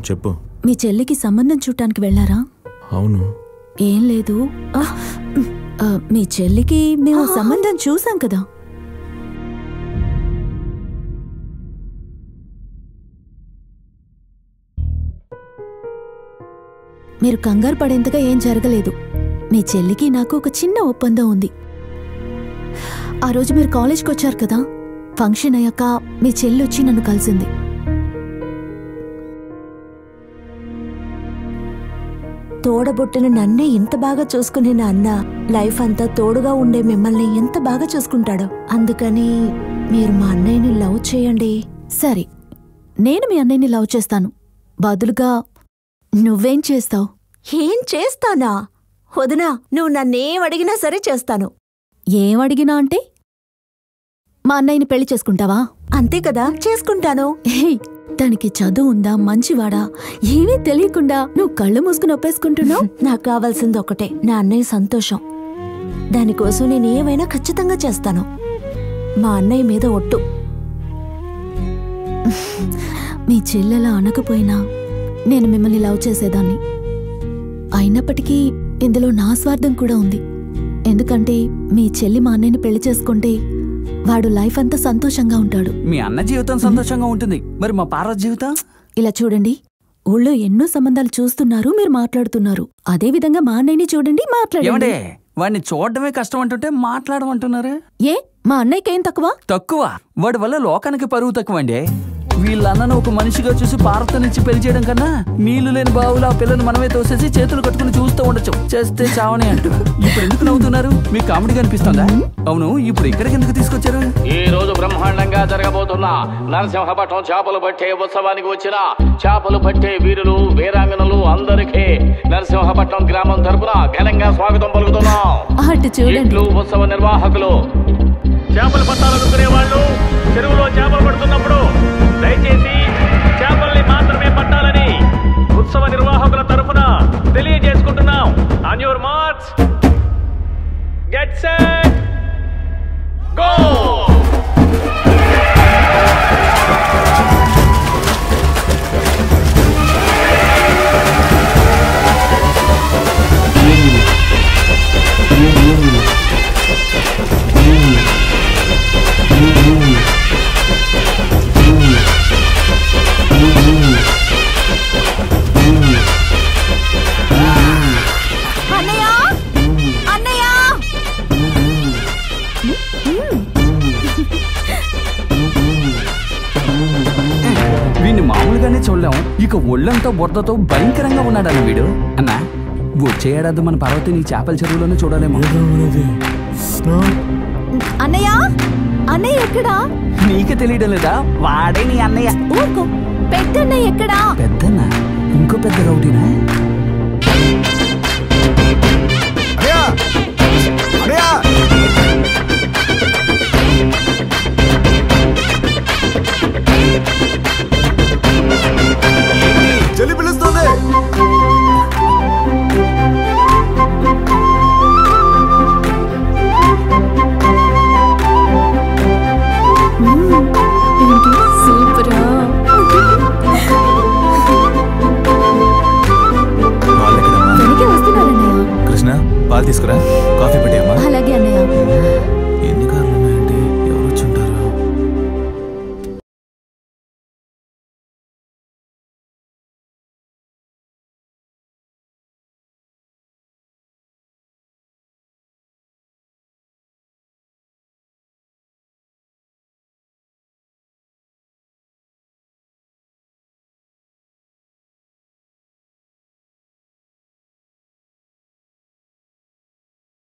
చెప్పు. మీ చెల్లికి సంబంధం చూడటానికి వెళ్ళారా? అవును. ఏం లేదు, మీ చెల్లికి మేము సంబంధం చూసాం కదా. మీరు కంగారు పడేంతగా ఏం జరగలేదు. మీ చెల్లికి నాకు ఒక చిన్న ఒప్పందం ఉంది. ఆ రోజు మీరు కాలేజ్కి వచ్చారు కదా, ఫంక్షన్ అయ్యాక మీ చెల్లి వచ్చి నన్ను కలిసింది. తోడబుట్టిన నన్నే ఇంత బాగా చూసుకునే నా అన్న లైఫ్ అంతా తోడుగా ఉండే మిమ్మల్ని ఎంత బాగా చూసుకుంటాడో. అందుకని మీరు మా అన్నయ్యని లవ్ చేయండి. సరే, నేను మీ అన్నయ్యని లవ్ చేస్తాను. బదులుగా నువ్వేం చేస్తావు? ఏం చేస్తానా? వదినా, నువ్వు నన్నేం అడిగినా సరే చేస్తాను. ఏమడిగినా అంటే మా అన్నయ్యని పెళ్లి చేసుకుంటావా? అంతే కదా, చేసుకుంటాను. తనకి చదువు ఉందా, మంచివాడా, ఏమీ తెలియకుండా నువ్వు కళ్ళు మూసుకుని ఒప్పేసుకుంటున్నావు. నాకు కావాల్సింది ఒకటే, నా అన్నయ్య సంతోషం. దానికోసం నేనేమైనా ఖచ్చితంగా చేస్తాను. మా అన్నయ్య మీద ఒట్టు. మీ చెల్లెలా అనకపోయినా నేను మిమ్మల్ని లవ్ చేసేదాన్ని. అయినప్పటికీ ఇందులో నా స్వార్థం కూడా ఉంది. ఎందుకంటే మీ చెల్లి మా అన్నయ్యని పెళ్లి చేసుకుంటే వాడు లైఫ్ అంతా సంతోషంగా ఉంటాడు. మీ అన్న జీవితం సంతోషంగా ఉంటుంది, మరి మా పార్వతి జీవితం? ఇలా చూడండి, ఊళ్ళో ఎన్నో సంబంధాలు చూస్తున్నారు, మీరు మాట్లాడుతున్నారు. అదే విధంగా మా అన్నయ్యని చూడండి, మాట్లాడండి. వాడిని చూడడమే కష్టం అంటుంటే మాట్లాడమంటున్నారే? ఏ మా అన్నయ్యకేం తక్కువ? వాడి వల్ల లోకానికి పరువు తక్కువ అండి. వీళ్ళన్నను ఒక మనిషిగా చూసి పార్వతినిచ్చి పెళ్లి చేయడం కన్నా నీళ్లు లేని బావులు ఆ పిల్లని మనమే తోసేసి చేతులు కట్టుకుని చూస్తూ ఉండొచ్చు. చేస్తే చావనే అంటూ. ఇప్పుడు ఎందుకు నవ్వుతున్నారు? మీకు కామెడీగా అనిపిస్తుందా? అవును, ఇప్పుడు ఇక్కడికి ఎందుకు తీసుకొచ్చారు? ఈ రోజు బ్రహ్మాండంగా జరగబోతున్న నరసింహపట్నం చేపలు పట్టే ఉత్సవానికి వచ్చిన చేపలు పట్టే వీరులు వీరాంగనలు అందరికీ నరసింహపట్నం గ్రామం తరపున ఘనంగా స్వాగతం పలుకుతున్నాం. ఇట్లు ఉత్సవ నిర్వాహకులు. చేపలు పట్టాలనుకునే వాళ్ళు చెరువులో చేపలు పడుతున్నప్పుడు దయచేసి చేపల్ని మాత్రమే పట్టాలని ఉత్సవ నిర్వాహకుల తరఫున తెలియజేసుకుంటున్నాం. On your marks, get set, go. వీడిని మామూలుగానే చూడలేం, ఇక ఒళ్ళంతా బురదతో భయంకరంగా ఉన్నాడన్న వీడు. అన్నా, వచ్చే ఏడాది మన పార్వతిని చేపల చెరువులోనే చూడాలేమో. అన్నయ్య, అన్నయ్య ఎక్కడా? నీకే తెలియడం లేదా? వాడే నీ అన్నయ్య. ఊరుకో, పెద్దన్నయ్య ఎక్కడా? పెద్దన్నా? ఇంకో పెద్ద రౌడీనా? చెల్లి పిలుస్తుంది. కృష్ణ, పాలు తీసుకురా.